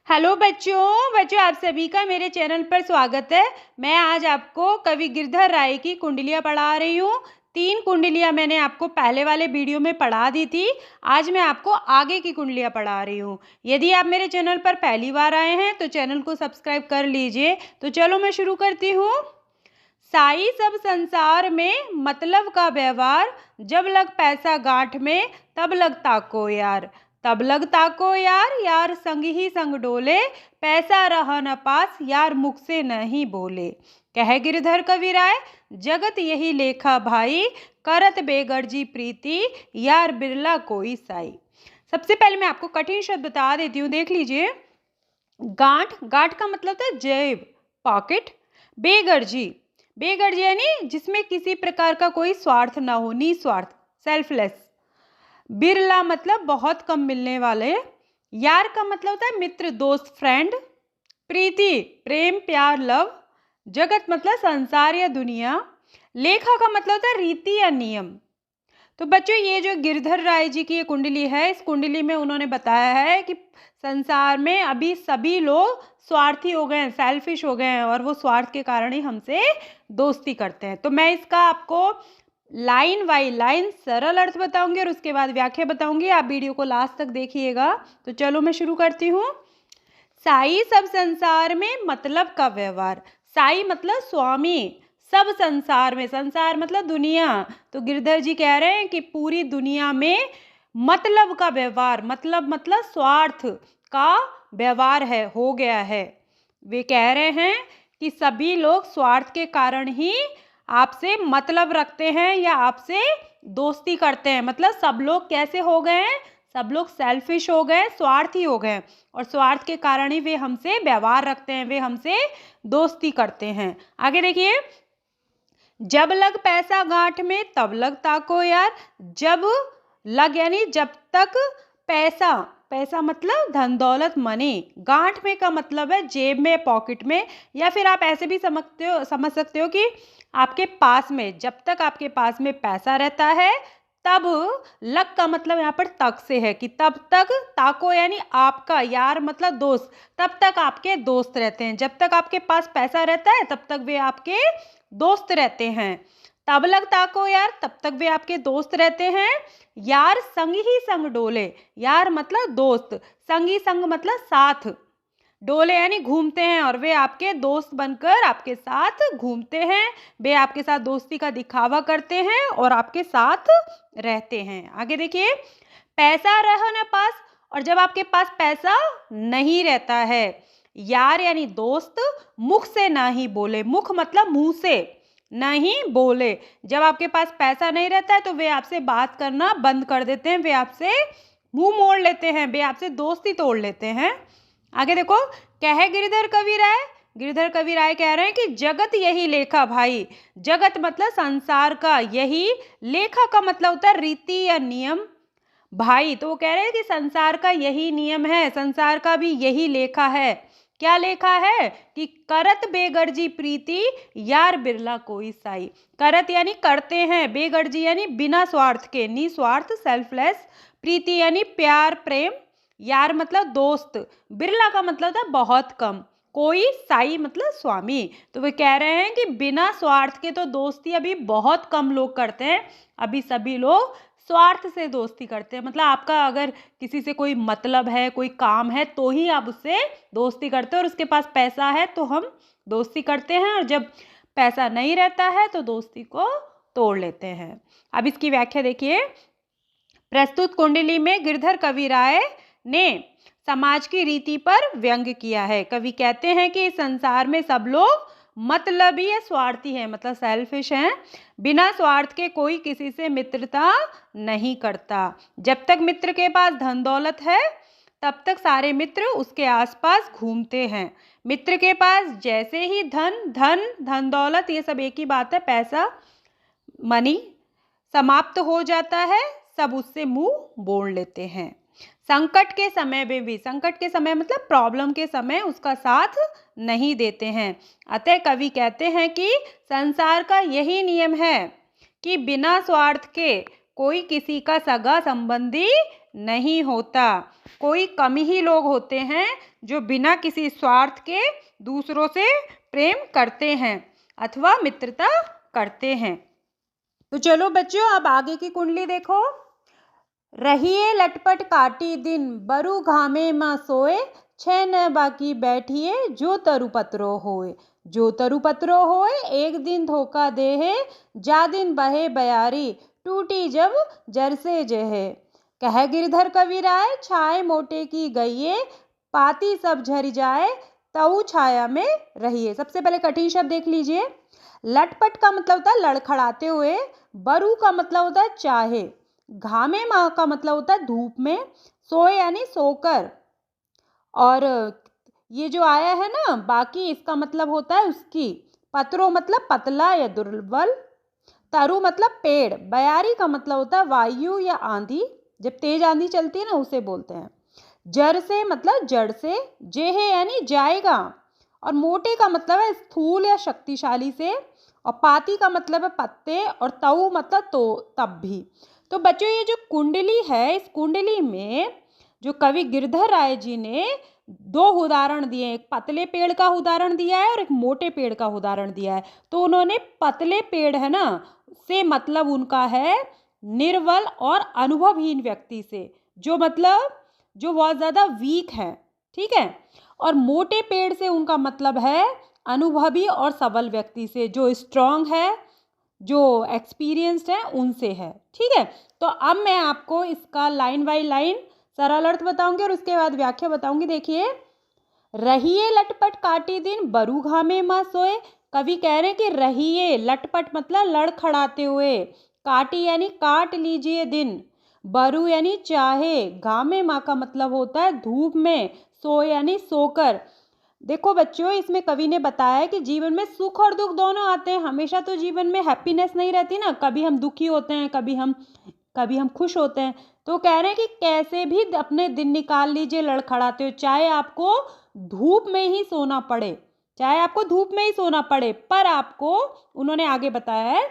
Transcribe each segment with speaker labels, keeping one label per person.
Speaker 1: Hello बच्चों आप सभी का मेरे चैनल पर स्वागत है। मैं आज आपको कवि गिरधर राय की कुंडलियाँ पढ़ा रही हूँ। 3 कुंडलियाँ मैंने आपको पहले वाले वीडियो में पढ़ा दी थी। आज मैं आपको आगे की कुंडलियाँ पढ़ा रही हूँ। यदि आप मेरे चैनल पर पहली बार आए हैं तो चैनल को सब्सक्राइब कर लीजिए। तो चलो मैं शुरू करती हूँ। साई सब संसार में मतलब का व्यवहार, जब लग पैसा गांठ में तब लगता को यार। तब लगता को यार, यार संग ही संग डोले, पैसा रहा न पास यार मुख से नहीं बोले। कह गिरधर कवि राय, जगत यही लेखा भाई, करत बेगर्जी प्रीति यार बिरला कोई साई। सबसे पहले मैं आपको कठिन शब्द बता देती हूँ, देख लीजिए। गांठ, गांठ का मतलब था जेब, पॉकेट। बेगर्जी, बेगर्जी यानी जिसमें किसी प्रकार का कोई स्वार्थ ना हो, निस्वार्थ, सेल्फलेस। बिरला मतलब बहुत कम मिलने वाले। यार का मतलब होता है मित्र, दोस्त, फ्रेंड। प्रीति, प्रेम, प्यार, लव। जगत मतलब संसार या दुनिया। लेखा का मतलब होता है रीति या नियम। तो बच्चों, ये जो गिरधर राय जी की ये कुंडली है, इस कुंडली में उन्होंने बताया है कि संसार में अभी सभी लोग स्वार्थी हो गए हैं, सेल्फिश हो गए हैं, और वो स्वार्थ के कारण ही हमसे दोस्ती करते हैं। तो मैं इसका आपको लाइन बाई लाइन सरल अर्थ बताऊंगी और उसके बाद व्याख्या बताऊंगी। आप वीडियो को लास्ट तक देखिएगा। तो चलो मैं शुरू करती हूँ। साई सब संसार में मतलब का व्यवहार। साई मतलब स्वामी, सब संसार में, संसार मतलब दुनिया। तो गिरधर जी कह रहे हैं कि पूरी दुनिया में मतलब का व्यवहार, मतलब स्वार्थ का व्यवहार है, हो गया है। वे कह रहे हैं कि सभी लोग स्वार्थ के कारण ही आपसे मतलब रखते हैं या आपसे दोस्ती करते हैं। मतलब सब लोग कैसे हो गए हैं, सब लोग सेल्फिश हो गए, स्वार्थी हो गए, और स्वार्थ के कारण ही वे हमसे व्यवहार रखते हैं, वे हमसे दोस्ती करते हैं। आगे देखिए, जब लग पैसा गांठ में तब लग ताको यार। जब लग यानी जब तक पैसा, पैसा मतलब धन दौलत, मनी। गांठ में का मतलब है जेब में, पॉकेट में, या फिर आप ऐसे भी समझ सकते हो कि आपके पास में, जब तक आपके पास में पैसा रहता है तब। लग का मतलब यहाँ पर तक से है कि तब तक, ताको यानी आपका, यार मतलब दोस्त, तब तक आपके दोस्त रहते हैं। जब तक आपके पास पैसा रहता है तब तक वे आपके दोस्त रहते हैं। तब लग ताको यार, तब तक वे आपके दोस्त रहते हैं। यार संग ही संग डोले, यार मतलब दोस्त, संग ही संग मतलब साथ, डोले यानी घूमते हैं, और वे आपके दोस्त बनकर आपके साथ घूमते हैं। वे आपके साथ दोस्ती का दिखावा करते हैं और आपके साथ रहते हैं। आगे देखिए, पैसा रहा न पास, और जब आपके पास पैसा नहीं रहता है, यार यानी दोस्त, मुख से ना ही बोले। मुख मतलब मुंह से, नहीं बोले। जब आपके पास पैसा नहीं रहता है तो वे आपसे बात करना बंद कर देते हैं, वे आपसे मुंह मोड़ लेते हैं, वे आपसे दोस्ती तोड़ लेते हैं। आगे देखो, कह गिरधर कवि राय, गिरधर कवि राय कह रहे हैं कि जगत यही लेखा भाई। जगत मतलब संसार का, यही लेखा का मतलब होता है रीति या नियम। भाई, तो वो कह रहे हैं कि संसार का यही नियम है, संसार का भी यही लेखा है। क्या लेखा है कि करत बेगर्जी प्रीति यार बिरला कोई साई। करत यानी करते हैं, बेगर्जी यानी बिना स्वार्थ के, निस्वार्थ, सेल्फलेस। प्रीति यानी प्यार, प्रेम। यार मतलब दोस्त। बिरला का मतलब था बहुत कम। कोई साई मतलब स्वामी। तो वे कह रहे हैं कि बिना स्वार्थ के तो दोस्ती अभी बहुत कम लोग करते हैं, अभी सभी लोग स्वार्थ से दोस्ती करते हैं। मतलब आपका अगर किसी से कोई मतलब है, कोई काम है, तो ही आप उससे दोस्ती करते हो, और उसके पास पैसा है तो हम दोस्ती करते हैं, और जब पैसा नहीं रहता है तो दोस्ती को तोड़ लेते हैं। अब इसकी व्याख्या देखिए। प्रस्तुत कुंडली में गिरधर कवि राय ने समाज की रीति पर व्यंग किया है। कवि कहते हैं कि इस संसार में सब लोग मतलबी या स्वार्थी हैं, मतलब सेल्फिश हैं। बिना स्वार्थ के कोई किसी से मित्रता नहीं करता। जब तक मित्र के पास धन दौलत है तब तक सारे मित्र उसके आसपास घूमते हैं। मित्र के पास जैसे ही धन दौलत, ये सब एक ही बात है, पैसा, मनी, समाप्त हो जाता है, सब उससे मुंह मोड़ लेते हैं। संकट के समय में भी, संकट के समय मतलब प्रॉब्लम के समय, उसका साथ नहीं देते हैं। अतः कवि कहते हैं कि संसार का यही नियम है कि बिना स्वार्थ के कोई किसी का सगा संबंधी नहीं होता। कोई कम ही लोग होते हैं जो बिना किसी स्वार्थ के दूसरों से प्रेम करते हैं अथवा मित्रता करते हैं। तो चलो बच्चों, अब आगे की कुंडली देखो। रहिए लटपट काटी दिन, बरु घामे माँ सोए, छह न बाकी बैठिए जो तरु पत्रो होए। जो तरु पत्रो होए, एक दिन धोखा देहे, जा दिन बहे बयारी, टूटी जब जर से जहे। कह गिरधर कविराय, छाए मोटे की गईए, पाती सब झर जाए, तऊ छाया में रहिए। सबसे पहले कठिन शब्द देख लीजिए। लटपट का मतलब होता है लड़खड़ाते हुए, बरु का मतलब होता है चाहे, घामे माह का मतलब होता है धूप में, सोए यानी सोकर, और ये जो आया है ना बाकी, इसका मतलब होता है उसकी, पत्रो मतलब पतला या दुर्बल, तरु मतलब पेड़, बयारी का मतलब होता है वायु या आंधी, जब तेज आंधी चलती है ना उसे बोलते हैं। जड़ से मतलब जड़ से, जेहे यानी जाएगा, और मोटे का मतलब है स्थूल या शक्तिशाली से, और पाती का मतलब है पत्ते, और तऊ मतलब तो तब भी। तो बच्चों, ये जो कुंडली है, इस कुंडली में जो कवि गिरधर राय जी ने दो उदाहरण दिए, एक पतले पेड़ का उदाहरण दिया है और एक मोटे पेड़ का उदाहरण दिया है। तो उन्होंने पतले पेड़ है ना से मतलब उनका है निर्बल और अनुभवहीन व्यक्ति से, जो मतलब जो बहुत ज़्यादा वीक है, ठीक है। और मोटे पेड़ से उनका मतलब है अनुभवी और सबल व्यक्ति से, जो स्ट्रांग है, जो एक्सपीरियंस्ड है, उनसे है, ठीक है। तो अब मैं आपको इसका लाइन बाय लाइन सरल अर्थ बताऊंगी और उसके बाद व्याख्या बताऊंगी। देखिए, रहिए लटपट काटी दिन, बरु घामे माँ सोए। कवि कह रहे हैं कि रहिए, लटपट मतलब लड़खड़ाते हुए, काटी यानी काट लीजिए दिन, बरु यानी चाहे, घामे माँ का मतलब होता है धूप में, सोए यानी सोकर। देखो बच्चों, इसमें कवि ने बताया कि जीवन में सुख और दुख दोनों आते हैं। हमेशा तो जीवन में हैप्पीनेस नहीं रहती ना, कभी हम दुखी होते हैं, कभी हम खुश होते हैं। तो कह रहे हैं कि कैसे भी अपने दिन निकाल लीजिए लड़खड़ाते हो, चाहे आपको धूप में ही सोना पड़े, चाहे आपको धूप में ही सोना पड़े, पर आपको, उन्होंने आगे बताया है,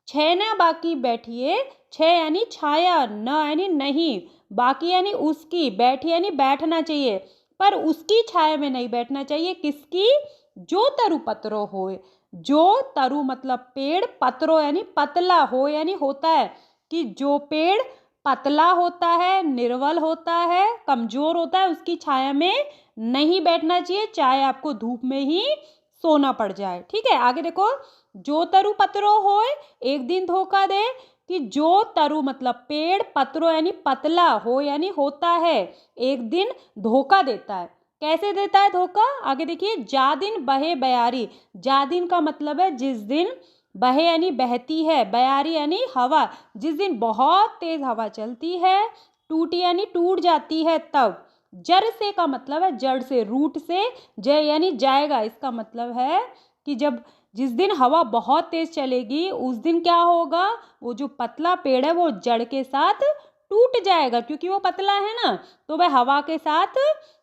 Speaker 1: छह न बाकी बैठिए। छह यानी छाया, न यानी नहीं, बाकी यानी उसकी, बैठी यानी बैठना चाहिए, पर उसकी छाया में नहीं बैठना चाहिए। किसकी? जो तरु पत्रो होए। जो तरु मतलब पेड़, पत्रो यानी पतला, हो यानी होता है, कि जो पेड़ पतला होता है, निर्बल होता है, कमजोर होता है, उसकी छाया में नहीं बैठना चाहिए, चाहे आपको धूप में ही सोना पड़ जाए, ठीक है। आगे देखो, जो तरु पत्रो होए, एक दिन धोखा दे, कि जो तरु मतलब पेड़, पत्रो यानी पतला, हो यानी होता है, एक दिन धोखा देता है। कैसे देता है धोखा? आगे देखिए, जा दिन बहे बयारी। जा दिन का मतलब है जिस दिन, बहे यानी बहती है, बयारी यानी हवा, जिस दिन बहुत तेज हवा चलती है, टूटी यानी टूट जाती है तब, जड़ से का मतलब है जड़ से, रूट से, जय यानी जाएगा, इसका मतलब है कि जब जिस दिन हवा बहुत तेज चलेगी उस दिन क्या होगा, वो जो पतला पेड़ है वो जड़ के साथ टूट जाएगा, क्योंकि वो पतला है ना, तो वह हवा के साथ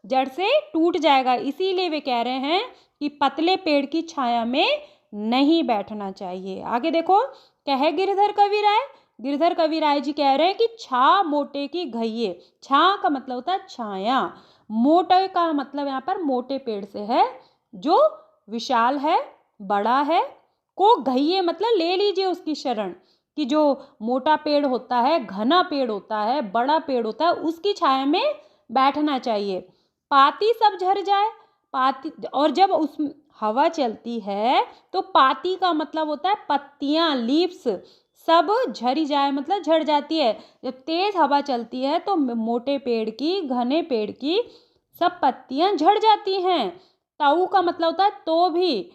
Speaker 1: जड़ से टूट जाएगा। इसीलिए वे कह रहे हैं कि पतले पेड़ की छाया में नहीं बैठना चाहिए। आगे देखो, कहे गिरधर कवि राय, गिरधर कवि राय जी कह रहे हैं कि छा मोटे की घइये। छा का मतलब होता है छाया, मोटे का मतलब यहाँ पर मोटे पेड़ से है, जो विशाल है, बड़ा है, को घइये मतलब ले लीजिए उसकी शरण, कि जो मोटा पेड़ होता है, घना पेड़ होता है, बड़ा पेड़ होता है, उसकी छाया में बैठना चाहिए। पाती सब झड़ जाए, पाती, और जब उस हवा चलती है तो पाती का मतलब होता है पत्तियां, लीव्स, सब झड़ी जाए मतलब झड़ जाती है। जब तेज हवा चलती है तो मोटे पेड़ की, घने पेड़ की सब पत्तियां झड़ जाती हैं। ताऊ का मतलब होता है तो भी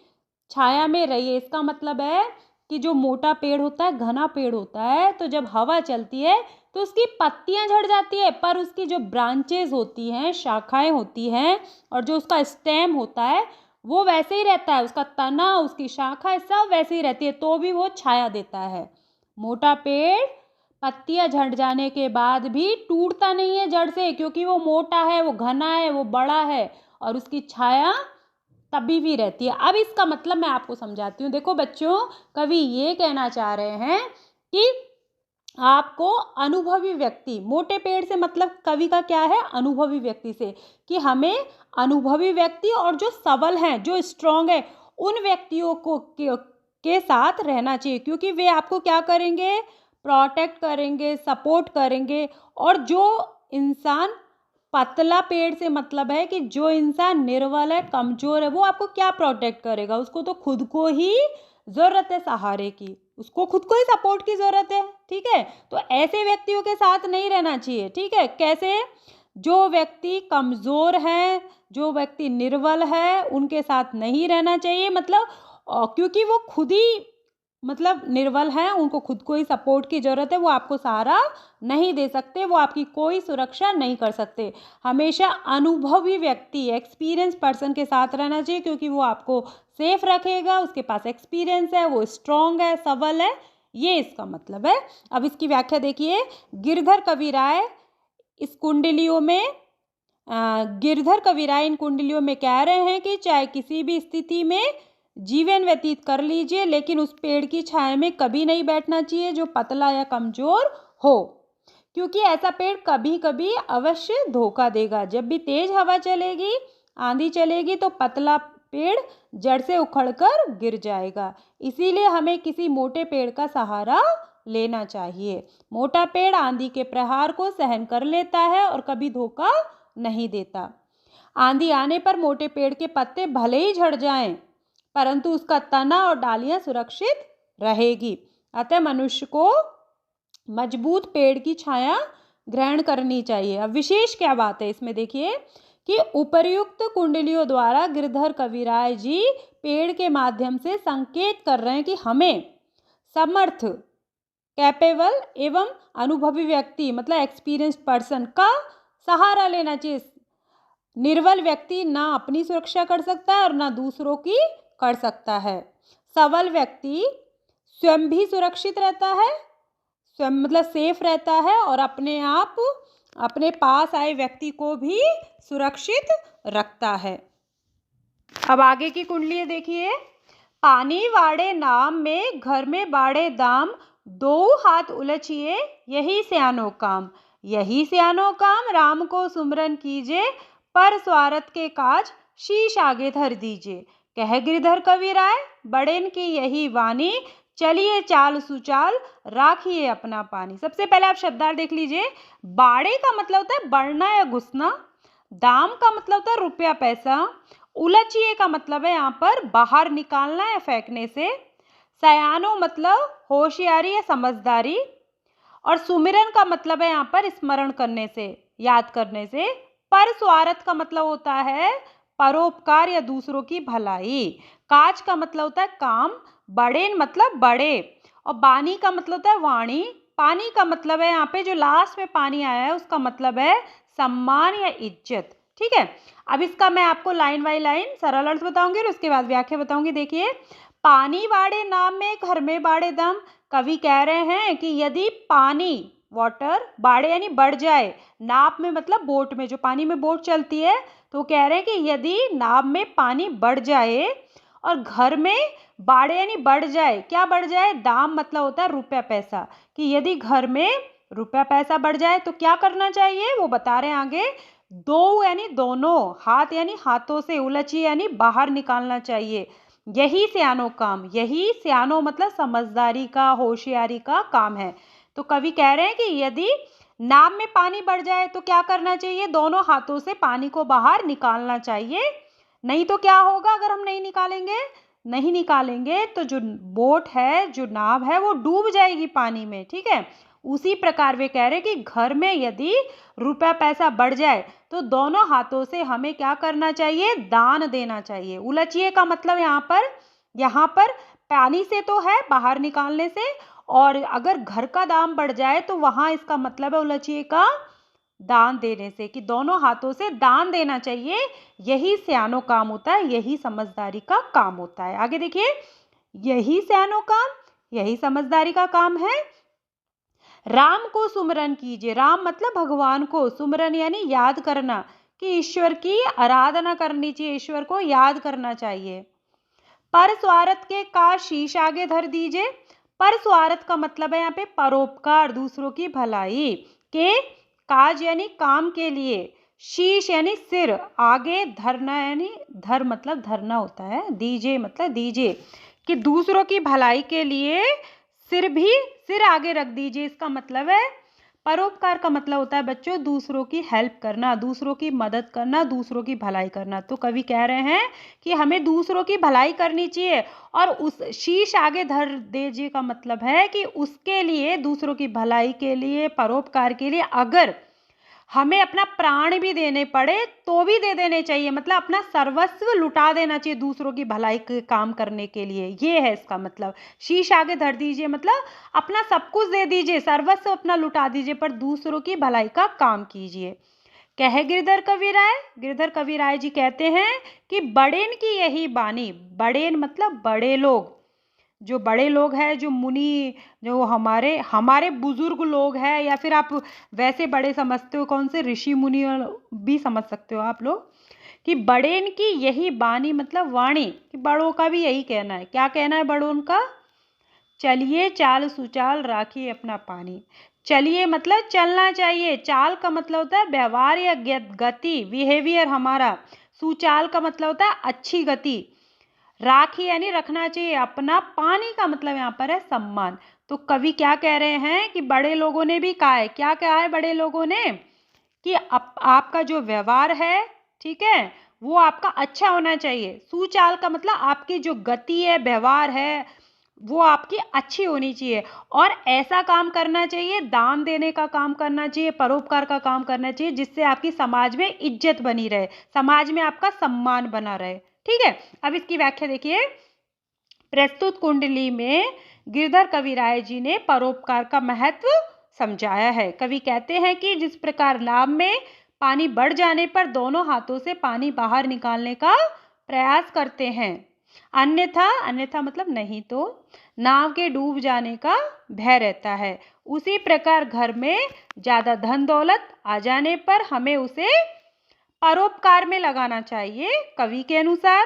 Speaker 1: छाया में रहिए, इसका मतलब है कि जो मोटा पेड़ होता है, घना पेड़ होता है, तो जब हवा चलती है तो उसकी पत्तियां झड़ जाती है, पर उसकी जो ब्रांचेस होती हैं, शाखाएं होती हैं, और जो उसका स्टेम होता है वो वैसे ही रहता है, उसका तना, उसकी शाखाएं सब वैसे ही रहती है, तो भी वो छाया देता है। मोटा पेड़ पत्तियां झड़ जाने के बाद भी टूटता नहीं है जड़ से, क्योंकि वो मोटा है, वो घना है, वो बड़ा है, और उसकी छाया तभी भी रहती है। अब इसका मतलब मैं आपको समझाती हूँ। देखो बच्चों, कवि ये कहना चाह रहे हैं कि आपको अनुभवी व्यक्ति, मोटे पेड़ से मतलब कवि का क्या है, अनुभवी व्यक्ति से, कि हमें अनुभवी व्यक्ति और जो सबल हैं, जो स्ट्रांग है, उन व्यक्तियों को के साथ रहना चाहिए, क्योंकि वे आपको क्या करेंगे, प्रोटेक्ट करेंगे, सपोर्ट करेंगे। और जो इंसान, पतला पेड़ से मतलब है कि जो इंसान निर्बल है, कमजोर है, वो आपको क्या प्रोटेक्ट करेगा, उसको तो खुद को ही ज़रूरत है सहारे की, उसको खुद को ही सपोर्ट की ज़रूरत है। ठीक है, तो ऐसे व्यक्तियों के साथ नहीं रहना चाहिए। ठीक है, कैसे, जो व्यक्ति कमज़ोर हैं, जो व्यक्ति निर्बल है, उनके साथ नहीं रहना चाहिए, मतलब क्योंकि वो खुद ही मतलब निर्बल हैं, उनको खुद को ही सपोर्ट की ज़रूरत है, वो आपको सहारा नहीं दे सकते, वो आपकी कोई सुरक्षा नहीं कर सकते। हमेशा अनुभवी व्यक्ति, एक्सपीरियंस पर्सन के साथ रहना चाहिए, क्योंकि वो आपको सेफ रखेगा, उसके पास एक्सपीरियंस है, वो स्ट्रांग है, सबल है, ये इसका मतलब है। अब इसकी व्याख्या देखिए, गिरधर कविराय इस कुंडलियों में गिरधर कविराय इन कुंडलियों में कह रहे हैं कि चाहे किसी भी स्थिति में जीवन व्यतीत कर लीजिए, लेकिन उस पेड़ की छाया में कभी नहीं बैठना चाहिए जो पतला या कमजोर हो, क्योंकि ऐसा पेड़ कभी कभी अवश्य धोखा देगा। जब भी तेज हवा चलेगी, आंधी चलेगी, तो पतला पेड़ जड़ से उखड़कर गिर जाएगा। इसीलिए हमें किसी मोटे पेड़ का सहारा लेना चाहिए। मोटा पेड़ आंधी के प्रहार को सहन कर लेता है और कभी धोखा नहीं देता। आंधी आने पर मोटे पेड़ के पत्ते भले ही झड़ जाएं, परंतु उसका तना और डालियां सुरक्षित रहेगी। अतः मनुष्य को मजबूत पेड़ की छाया ग्रहण करनी चाहिए। अब विशेष क्या बात है इसमें, देखिए कि उपर्युक्त कुंडलियों द्वारा गिरधर कविराय जी पेड़ के माध्यम से संकेत कर रहे हैं कि हमें समर्थ, कैपेबल एवं अनुभवी व्यक्ति, मतलब एक्सपीरियंस्ड पर्सन का सहारा लेना चाहिए। निर्बल व्यक्ति ना अपनी सुरक्षा कर सकता है और ना दूसरों की कर सकता है। सबल व्यक्ति स्वयं भी सुरक्षित रहता है, स्वयं मतलब सेफ रहता है, और अपने आप, अपने पास आए व्यक्ति को भी सुरक्षित रखता है। अब आगे की कुंडली देखिए, पानी वाड़े नाम में घर में बाड़े दाम, दो हाथ उलझिए यही स्यानो काम, यही स्यानो काम राम को सुमरन कीजिए, पर स्वार्थ के काज शीश आगे धर दीजिए। कह गिरधर कविराय बड़ेन की यही वाणी, चलिए चाल सुचाल राखिए अपना पानी। सबसे पहले आप शब्दार्थ देख लीजिए। बाड़े का मतलब होता है बढ़ना या घुसना, दाम का मतलब होता है रुपया पैसा, उलझिए का मतलब है यहाँ पर बाहर निकालना या फेंकने से, सयानो मतलब होशियारी या समझदारी, और सुमिरन का मतलब है यहाँ पर स्मरण करने से, याद करने से। पर स्वार्थ का मतलब होता है परोपकार या दूसरों की भलाई। काज का मतलब होता है काम, बड़ेन मतलब बड़े, और बानी का मतलब होता है वाणी। पानी का मतलब है यहाँ पे जो लास्ट में पानी आया है उसका मतलब है सम्मान या इज्जत। ठीक है, अब इसका मैं आपको लाइन बाय लाइन सरल अर्थ बताऊंगी और उसके बाद व्याख्या बताऊंगी। देखिए, पानी बाड़े नाम में घर में बाड़े दम, कवि कह रहे हैं कि यदि पानी, वाटर, बाड़े यानी बढ़ जाए, नाव में मतलब बोट में, जो पानी में बोट चलती है, तो कह रहे हैं कि यदि नाव में पानी बढ़ जाए और घर में बाड़े यानी बढ़ जाए, क्या बढ़ जाए, दाम मतलब होता है रुपया पैसा, कि यदि घर में रुपया पैसा बढ़ जाए तो क्या करना चाहिए, वो बता रहे हैं आगे। दो यानी दोनों, हाथ यानी हाथों से, उलझी यानी बाहर निकालना चाहिए, यही सियानो काम, यही सियानो मतलब समझदारी का, होशियारी का काम है। तो कवि कह रहे हैं कि यदि नाव में पानी बढ़ जाए तो क्या करना चाहिए, दोनों हाथों से पानी को बाहर निकालना चाहिए। नहीं तो क्या होगा, अगर हम नहीं निकालेंगे तो जो बोट है, जो नाव है, वो डूब जाएगी पानी में। ठीक है, उसी प्रकार वे कह रहे हैं कि घर में यदि रुपया पैसा बढ़ जाए तो दोनों हाथों से हमें क्या करना चाहिए, दान देना चाहिए। उलझिए का मतलब यहाँ पर पानी से तो है, बाहर निकालने से, और अगर घर का दाम बढ़ जाए तो वहां इसका मतलब है उलझिए का दान देने से, कि दोनों हाथों से दान देना चाहिए। यही सियानो काम होता है, यही समझदारी का काम होता है। आगे देखिए, यही सियानो काम, यही समझदारी का काम है। राम को सुमरन कीजिए, राम मतलब भगवान को, सुमरन यानी याद करना, कि ईश्वर की आराधना करनी चाहिए, ईश्वर को याद करना चाहिए। पर स्वार्थ के का शीश आगे धर दीजिए, परस्वार्थ का मतलब है यहाँ पे परोपकार, दूसरों की भलाई के, काज यानी काम के लिए, शीश यानी सिर, आगे धरना यानी धर मतलब धरना होता है, दीजिए मतलब दीजिए, कि दूसरों की भलाई के लिए सिर आगे रख दीजिए। इसका मतलब है परोपकार का मतलब होता है बच्चों दूसरों की हेल्प करना, दूसरों की मदद करना, दूसरों की भलाई करना। तो कवि कह रहे हैं कि हमें दूसरों की भलाई करनी चाहिए, और उस शीश आगे धर दीजिए का मतलब है कि उसके लिए, दूसरों की भलाई के लिए, परोपकार के लिए अगर हमें अपना प्राण भी देने पड़े तो भी दे देने चाहिए, मतलब अपना सर्वस्व लुटा देना चाहिए दूसरों की भलाई के काम करने के लिए। ये है इसका मतलब। शीश आगे धर दीजिए मतलब अपना सब कुछ दे दीजिए, सर्वस्व अपना लुटा दीजिए, पर दूसरों की भलाई का काम कीजिए। कहे गिरधर कवि राय जी कहते हैं कि बड़ेन की यही बानी, बड़ेन मतलब बड़े लोग, जो बड़े लोग हैं, जो मुनि, जो हमारे हमारे बुजुर्ग लोग हैं, या फिर आप वैसे बड़े समझते हो कौन से, ऋषि मुनि भी समझ सकते हो आप लोग, कि बड़ेन की यही बानी मतलब वाणी, कि बड़ों का भी यही कहना है। क्या कहना है बड़ों का? चलिए चाल सुचाल राखिए अपना पानी। चलिए मतलब चलना चाहिए, चाल का मतलब होता है व्यवहार या गति, बिहेवियर हमारा, सुचाल का मतलब होता है अच्छी गति, राखी यानी रखना चाहिए अपना, पानी का मतलब यहाँ पर है सम्मान। तो कवि क्या कह रहे हैं कि बड़े लोगों ने भी कहा है, क्या कहा है बड़े लोगों ने, कि आपका जो व्यवहार है, ठीक है, वो आपका अच्छा होना चाहिए। सुचाल का मतलब आपकी जो गति है, व्यवहार है, वो आपकी अच्छी होनी चाहिए, और ऐसा काम करना चाहिए, दान देने का काम करना चाहिए, परोपकार का काम करना चाहिए, जिससे आपकी समाज में इज्जत बनी रहे, समाज में आपका सम्मान बना रहे। ठीक है, अब इसकी व्याख्या देखिए। प्रस्तुत कुंडली में गिरधर कवि राय जी ने परोपकार का महत्व समझाया है। कवि कहते हैं कि जिस प्रकार नाव में पानी बढ़ जाने पर दोनों हाथों से पानी बाहर निकालने का प्रयास करते हैं, अन्यथा मतलब नहीं तो नाव के डूब जाने का भय रहता है, उसी प्रकार घर में ज़्यादा धन दौलत आ जाने पर हमें उसे परोपकार में लगाना चाहिए। कवि के अनुसार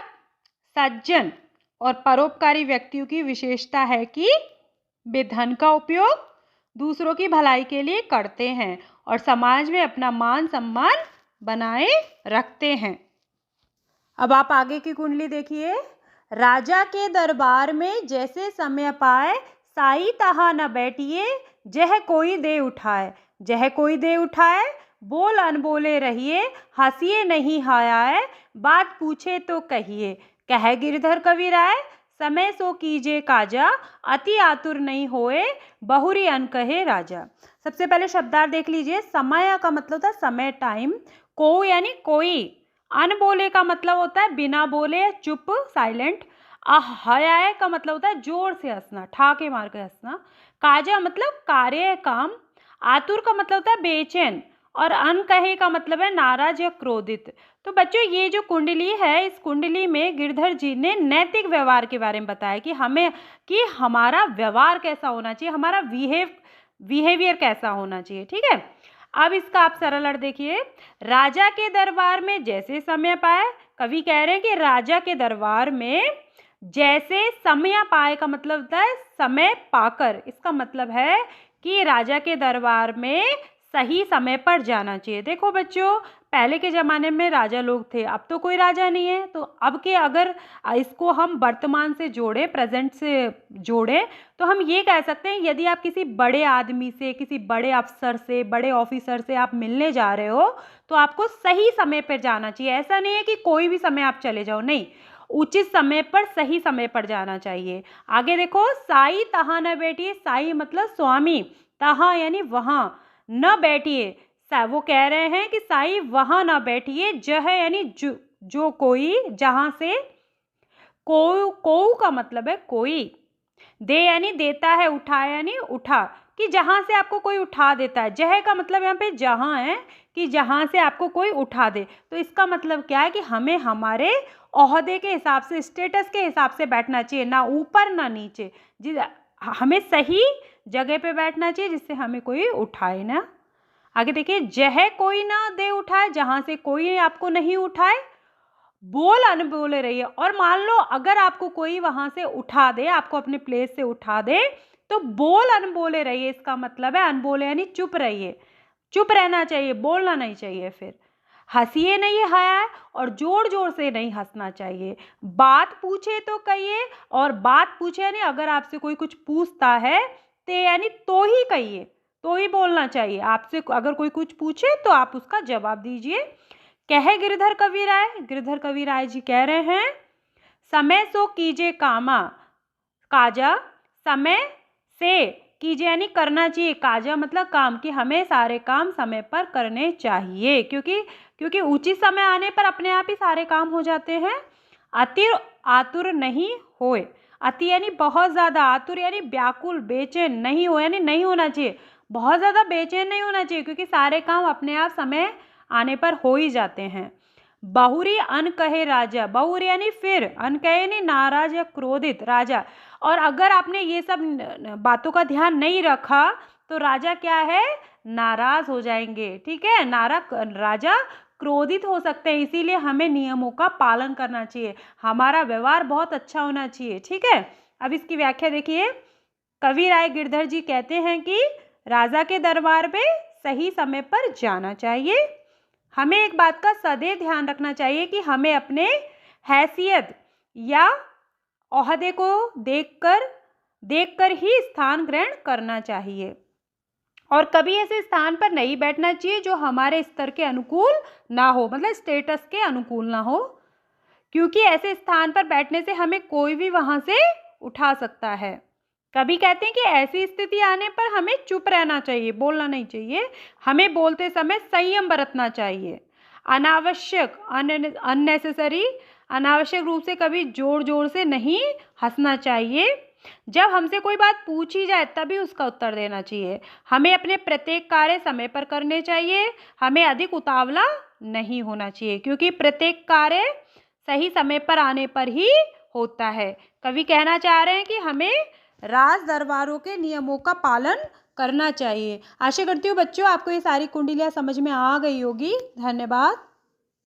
Speaker 1: सज्जन और परोपकारी व्यक्तियों की विशेषता है कि वे धन का उपयोग दूसरों की भलाई के लिए करते हैं और समाज में अपना मान सम्मान बनाए रखते हैं। अब आप आगे की कुंडली देखिए। राजा के दरबार में जैसे समय पाए, साई तहा न बैठिए, जह कोई दे उठाए, जह कोई दे उठाए, बोल अनबोले रहिए, हंसिए नहीं हायाए, बात पूछे तो कहिए। कह गिरधर कवि राय, समय सो कीजे काजा, अति आतुर नहीं होए, बहुरी अन कहे राजा। सबसे पहले शब्दार्थ देख लीजिए। समय का मतलब था समय, टाइम, को यानी कोई, अनबोले का मतलब होता है बिना बोले, चुप, साइलेंट, हयाए का मतलब होता है जोर से हंसना, ठाके मार के हंसना, काजा मतलब कार्य, काम, आतुर का मतलब होता है बेचैन, और अनकहे का मतलब है नाराज या क्रोधित। तो बच्चों ये जो कुंडली है, इस कुंडली में गिरधर जी ने नैतिक व्यवहार के बारे में बताया कि हमारा व्यवहार कैसा होना चाहिए, हमारा बिहेवियर कैसा होना चाहिए। ठीक है, अब इसका आप सरल अर्थ देखिए। राजा के दरबार में जैसे समय पाए, कवि कह रहे हैं कि राजा के दरबार में जैसे समय पाए का मतलब होता है समय पाकर। इसका मतलब है कि राजा के दरबार में सही समय पर जाना चाहिए। देखो बच्चों, पहले के ज़माने में राजा लोग थे, अब तो कोई राजा नहीं है, तो अब के अगर इसको हम वर्तमान से जोड़े, प्रेजेंट से जोड़े, तो हम ये कह सकते हैं यदि आप किसी बड़े आदमी से, किसी बड़े अफसर से, बड़े ऑफिसर से आप मिलने जा रहे हो, तो आपको सही समय पर जाना चाहिए। ऐसा नहीं है कि कोई भी समय आप चले जाओ, नहीं, उचित समय पर, सही समय पर जाना चाहिए। आगे देखो, साई तहाँ न बैठिए, साई मतलब स्वामी, तहाँ यानी वहाँ, न बैठिए, वो कह रहे हैं कि साई वहाँ न बैठिए, जह यानी जो कोई, जहाँ से, को का मतलब है कोई, दे यानी देता है, उठा यानी उठा, कि जहाँ से आपको कोई उठा देता है। जह का मतलब यहाँ पे जहाँ है, कि जहाँ से आपको कोई उठा दे। तो इसका मतलब क्या है कि हमें हमारे ओहदे के हिसाब से, स्टेटस के हिसाब से बैठना चाहिए, ना ऊपर ना नीचे, हमें सही जगह पे बैठना चाहिए जिससे हमें कोई उठाए ना। आगे देखिए, जह कोई ना दे उठाए, जहाँ से कोई आपको नहीं उठाए, बोल अनबोले रहिए। और मान लो अगर आपको कोई वहाँ से उठा दे, आपको अपने प्लेस से उठा दे, तो बोल अनबोले रहिए, इसका मतलब है अनबोले यानी चुप रहिए, चुप रहना चाहिए, बोलना नहीं चाहिए। फिर हंसिए नहीं है और जोर जोर से नहीं हंसना चाहिए। बात पूछे तो कहिए, और बात पूछे यानी अगर आपसे कोई कुछ पूछता है तो यानी तो ही कहिए, तो ही बोलना चाहिए। आपसे अगर कोई कुछ पूछे तो आप उसका जवाब दीजिए। कहे गिरधर कवि राय, गिरधर कवि राय जी कह रहे हैं, समय सो कीजे कामा काजा, समय से कीजिए यानी करना चाहिए, काजा मतलब काम, कि हमें सारे काम समय पर करने चाहिए, क्योंकि उचित समय आने पर अपने आप ही सारे काम हो जाते हैं। अति आतुर नहीं होए, अति यानी बहुत ज़्यादा, आतुर यानी व्याकुल बेचैन नहीं हो यानी नहीं होना चाहिए, बहुत ज़्यादा बेचैन नहीं होना चाहिए, क्योंकि सारे काम अपने आप समय आने पर हो ही जाते हैं। बहुरी अन कहे राजा, बहुरी यानी फिर, अन कहे यानी नाराज या क्रोधित राजा, और अगर आपने ये सब बातों का ध्यान नहीं रखा तो राजा क्या है, नाराज हो जाएंगे, ठीक है, राजा क्रोधित हो सकते हैं। इसीलिए हमें नियमों का पालन करना चाहिए, हमारा व्यवहार बहुत अच्छा होना चाहिए, ठीक है। अब इसकी व्याख्या देखिए, कवि राय गिरधर जी कहते हैं कि राजा के दरबार में सही समय पर जाना चाहिए। हमें एक बात का सदैव ध्यान रखना चाहिए कि हमें अपने हैसियत या ओहदे को देखकर ही स्थान ग्रहण करना चाहिए, और कभी ऐसे स्थान पर नहीं बैठना चाहिए जो हमारे स्तर के अनुकूल ना हो, मतलब स्टेटस के अनुकूल ना हो, क्योंकि ऐसे स्थान पर बैठने से हमें कोई भी वहाँ से उठा सकता है। कभी कहते हैं कि ऐसी स्थिति आने पर हमें चुप रहना चाहिए, बोलना नहीं चाहिए, हमें बोलते समय संयम बरतना चाहिए। अनावश्यक अननेसेसरी अनावश्यक रूप से कभी जोर जोर से नहीं हंसना चाहिए। जब हमसे कोई बात पूछी जाए तभी उसका उत्तर देना चाहिए। हमें अपने प्रत्येक कार्य समय पर करने चाहिए, हमें अधिक उतावला नहीं होना चाहिए, क्योंकि प्रत्येक कार्य सही समय पर आने पर ही होता है। कवि कहना चाह रहे हैं कि हमें राज दरबारों के नियमों का पालन करना चाहिए। आशा करती हूँ बच्चों आपको ये सारी कुंडलियाँ समझ में आ गई होगी। धन्यवाद।